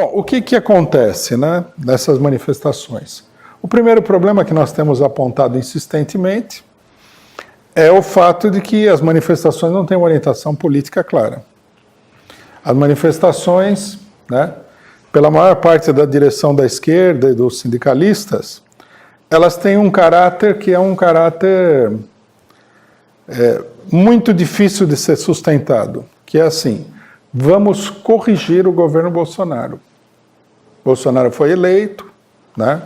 Bom, o que acontece, né, nessas manifestações? O primeiro problema que nós temos apontado insistentemente é o fato de que as manifestações não têm uma orientação política clara. As manifestações, né, pela maior parte da direção da esquerda e dos sindicalistas, elas têm um caráter que é um caráter muito difícil de ser sustentado, que é assim: vamos corrigir o governo Bolsonaro. Bolsonaro foi eleito, né,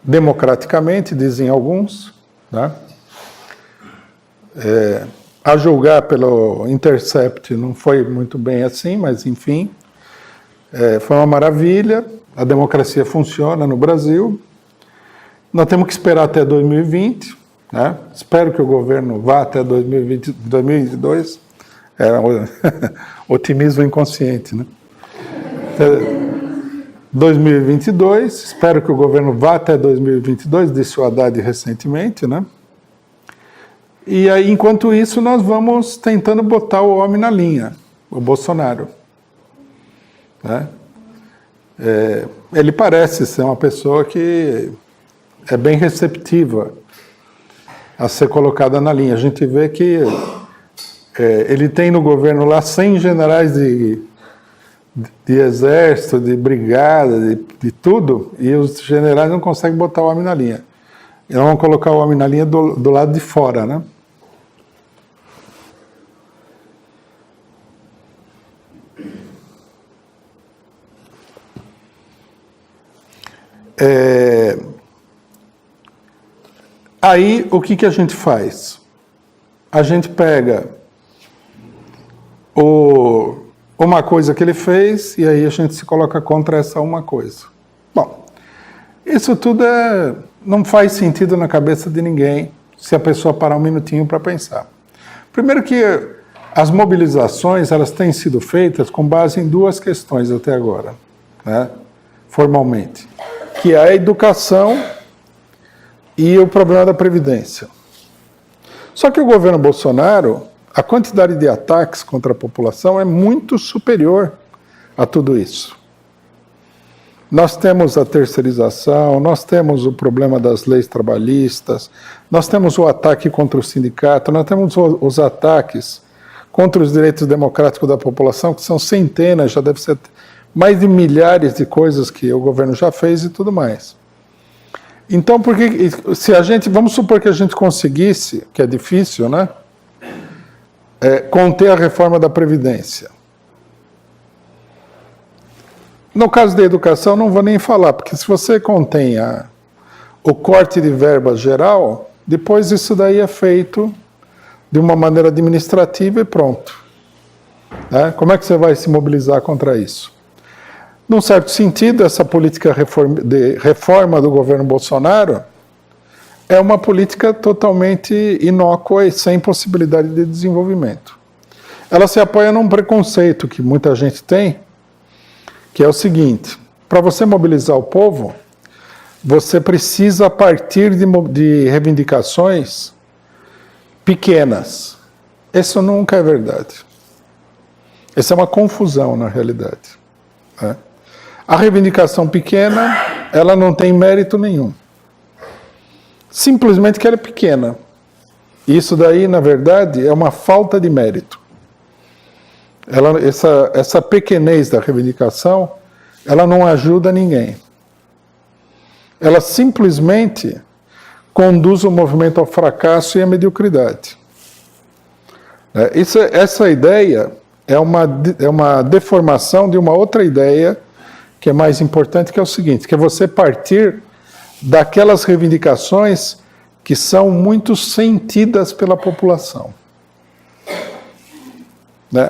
democraticamente, dizem alguns, né, a julgar pelo Intercept não foi muito bem assim, mas enfim, foi uma maravilha, a democracia funciona no Brasil. Nós temos que esperar até 2020, né? Espero que o governo vá até 2022, otimismo inconsciente, né? 2022, espero que o governo vá até 2022, disse o Haddad recentemente, né? E aí, enquanto isso, nós vamos tentando botar o homem na linha, o Bolsonaro, né? Ele parece ser uma pessoa que é bem receptiva a ser colocada na linha. A gente vê que ele tem no governo lá 100 generais de exército, de brigada, de tudo, e os generais não conseguem botar o homem na linha. Eles vão colocar o homem na linha do lado de fora, né? Aí, o que a gente faz? A gente pega uma coisa que ele fez e aí a gente se coloca contra essa uma coisa. Bom, isso tudo não faz sentido na cabeça de ninguém se a pessoa parar um minutinho para pensar. Primeiro que as mobilizações, elas têm sido feitas com base em duas questões até agora, né, formalmente, que é a educação e o problema da Previdência. Só que o governo Bolsonaro, a quantidade de ataques contra a população é muito superior a tudo isso. Nós temos a terceirização, nós temos o problema das leis trabalhistas, nós temos o ataque contra o sindicato, nós temos os ataques contra os direitos democráticos da população, que são centenas, já deve ser mais de milhares de coisas que o governo já fez e tudo mais. Então, vamos supor que a gente conseguisse, que é difícil, né, conter a reforma da Previdência. No caso da educação, não vou nem falar, porque se você contém o corte de verba geral, depois isso daí é feito de uma maneira administrativa e pronto. Né? Como é que você vai se mobilizar contra isso? Num certo sentido, essa política de reforma do governo Bolsonaro é uma política totalmente inócua e sem possibilidade de desenvolvimento. Ela se apoia num preconceito que muita gente tem, que é o seguinte: para você mobilizar o povo, você precisa partir de reivindicações pequenas. Isso nunca é verdade. Isso é uma confusão na realidade. Né? A reivindicação pequena, ela não tem mérito nenhum. Simplesmente que ela é pequena. Isso daí, na verdade, é uma falta de mérito. Essa pequenez da reivindicação, ela não ajuda ninguém. Ela simplesmente conduz o movimento ao fracasso e à mediocridade. Essa ideia é uma deformação de uma outra ideia que é mais importante, que é o seguinte, que é você partir daquelas reivindicações que são muito sentidas pela população.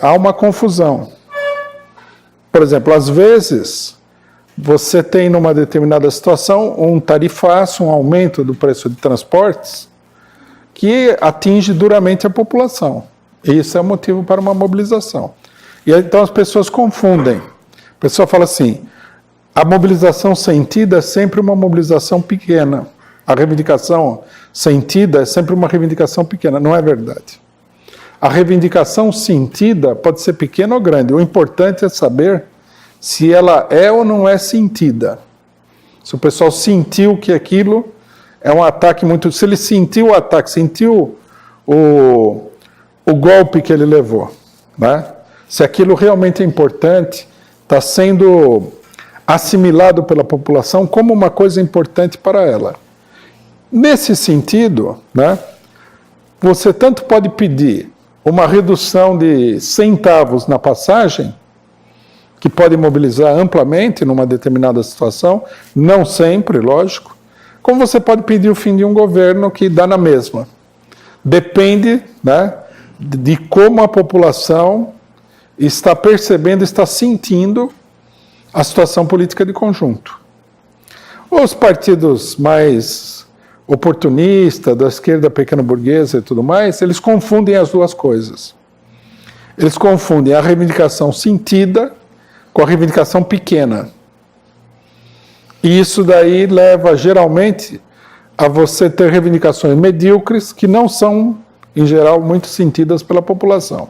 Há uma confusão. Por exemplo, às vezes, você tem numa determinada situação um tarifaço, um aumento do preço de transportes, que atinge duramente a população. E isso é motivo para uma mobilização. E então as pessoas confundem. A pessoa fala assim: a mobilização sentida é sempre uma mobilização pequena. A reivindicação sentida é sempre uma reivindicação pequena. Não é verdade. A reivindicação sentida pode ser pequena ou grande. O importante é saber se ela é ou não é sentida. Se o pessoal sentiu que aquilo é um ataque muito... Se ele sentiu o ataque, sentiu o golpe que ele levou, né? Se aquilo realmente é importante, está sendo assimilado pela população como uma coisa importante para ela. Nesse sentido, né, você tanto pode pedir uma redução de centavos na passagem, que pode mobilizar amplamente numa determinada situação, não sempre, lógico, como você pode pedir o fim de um governo que dá na mesma. Depende, né, de como a população está percebendo, está sentindo a situação política de conjunto. Os partidos mais oportunistas, da esquerda pequeno-burguesa e tudo mais, eles confundem as duas coisas. Eles confundem a reivindicação sentida com a reivindicação pequena. E isso daí leva, geralmente, a você ter reivindicações medíocres que não são, em geral, muito sentidas pela população.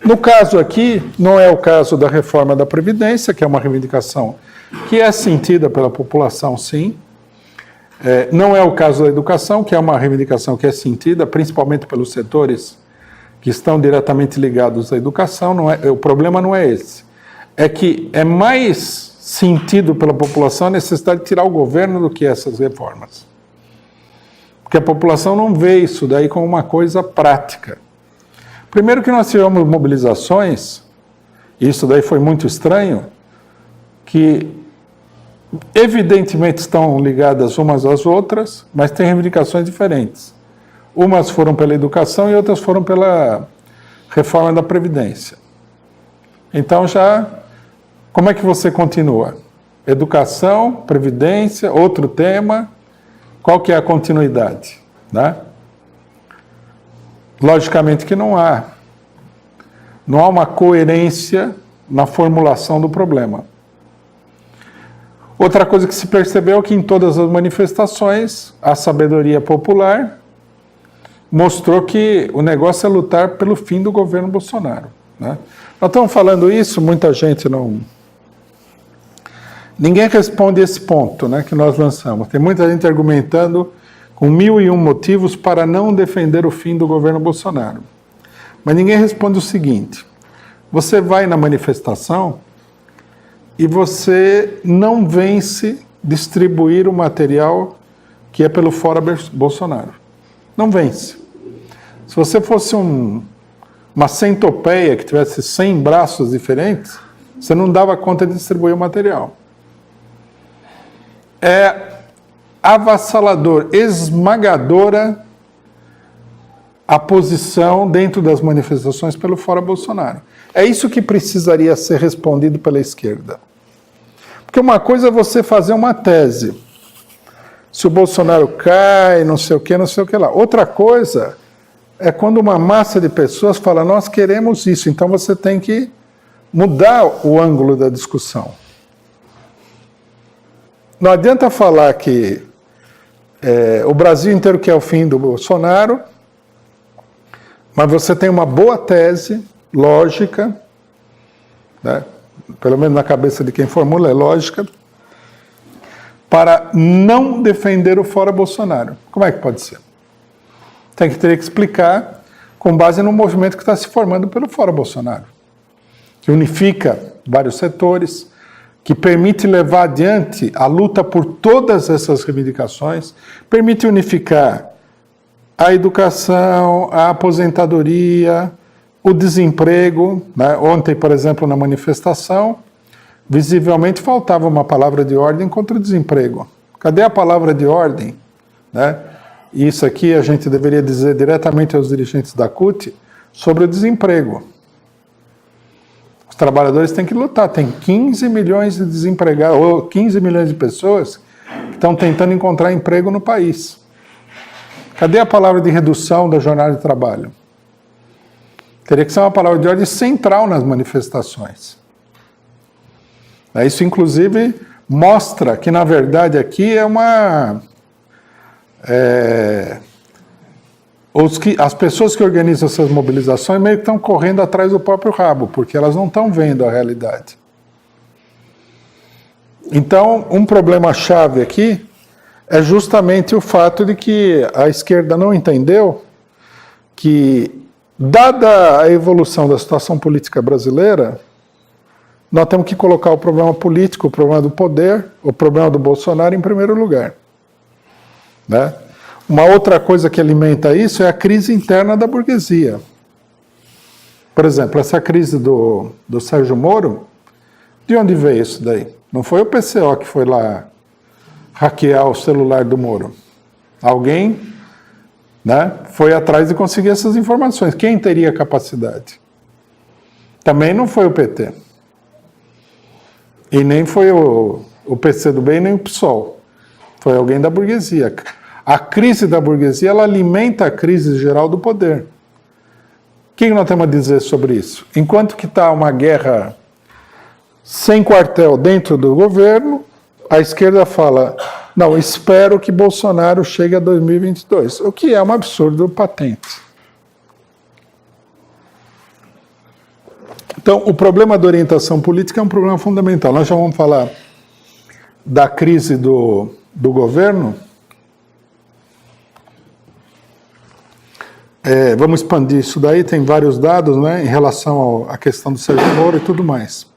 No caso aqui, não é o caso da reforma da Previdência, que é uma reivindicação que é sentida pela população, sim. Não é o caso da educação, que é uma reivindicação que é sentida, principalmente pelos setores que estão diretamente ligados à educação. O problema não é esse. É que é mais sentido pela população a necessidade de tirar o governo do que essas reformas. Porque a população não vê isso daí como uma coisa prática. Primeiro que nós tivemos mobilizações, e isso daí foi muito estranho, que evidentemente estão ligadas umas às outras, mas têm reivindicações diferentes. Umas foram pela educação e outras foram pela reforma da Previdência. Então como é que você continua? Educação, Previdência, outro tema, qual que é a continuidade, né? Logicamente que não há uma coerência na formulação do problema. Outra coisa que se percebeu é que em todas as manifestações, a sabedoria popular mostrou que o negócio é lutar pelo fim do governo Bolsonaro, né? Nós estamos falando isso, muita gente não... Ninguém responde esse ponto, né, que nós lançamos. Tem muita gente argumentando com 1001 motivos para não defender o fim do governo Bolsonaro. Mas ninguém responde o seguinte: você vai na manifestação e você não vence distribuir o material que é pelo Fora Bolsonaro. Não vence. Se você fosse uma centopeia que tivesse 100 braços diferentes, você não dava conta de distribuir o material. É avassalador, esmagadora a posição dentro das manifestações pelo Fora Bolsonaro. É isso que precisaria ser respondido pela esquerda. Porque uma coisa é você fazer uma tese. Se o Bolsonaro cai, não sei o que lá. Outra coisa é quando uma massa de pessoas fala, nós queremos isso, então você tem que mudar o ângulo da discussão. Não adianta falar que o Brasil inteiro quer o fim do Bolsonaro, mas você tem uma boa tese, lógica, né? Pelo menos na cabeça de quem formula é lógica, para não defender o Fora Bolsonaro. Como é que pode ser? Teria que explicar com base no movimento que está se formando pelo Fora Bolsonaro, que unifica vários setores, que permite levar adiante a luta por todas essas reivindicações, permite unificar a educação, a aposentadoria, o desemprego, né? Ontem, por exemplo, na manifestação, visivelmente faltava uma palavra de ordem contra o desemprego. Cadê a palavra de ordem, né? Isso aqui a gente deveria dizer diretamente aos dirigentes da CUT sobre o desemprego. Os trabalhadores têm que lutar, tem 15 milhões de desempregados, ou 15 milhões de pessoas que estão tentando encontrar emprego no país. Cadê a palavra de redução da jornada de trabalho? Teria que ser uma palavra de ordem central nas manifestações. Isso, inclusive, mostra que, na verdade, aqui as pessoas que organizam essas mobilizações meio que estão correndo atrás do próprio rabo, porque elas não estão vendo a realidade. Então, um problema-chave aqui é justamente o fato de que a esquerda não entendeu que, dada a evolução da situação política brasileira, nós temos que colocar o problema político, o problema do poder, o problema do Bolsonaro em primeiro lugar. Né? Uma outra coisa que alimenta isso é a crise interna da burguesia. Por exemplo, essa crise do Sérgio Moro, de onde veio isso daí? Não foi o PCO que foi lá hackear o celular do Moro. Alguém, né, foi atrás de conseguir essas informações. Quem teria capacidade? Também não foi o PT. E nem foi o PCdoB, nem o PSOL. Foi alguém da burguesia. A crise da burguesia, ela alimenta a crise geral do poder. O que nós temos a dizer sobre isso? Enquanto que está uma guerra sem quartel dentro do governo, a esquerda fala, não, espero que Bolsonaro chegue a 2022, o que é um absurdo patente. Então, o problema da orientação política é um problema fundamental. Nós já vamos falar da crise do governo. Vamos expandir isso daí, tem vários dados, né, em relação à questão do Sérgio Moro e tudo mais.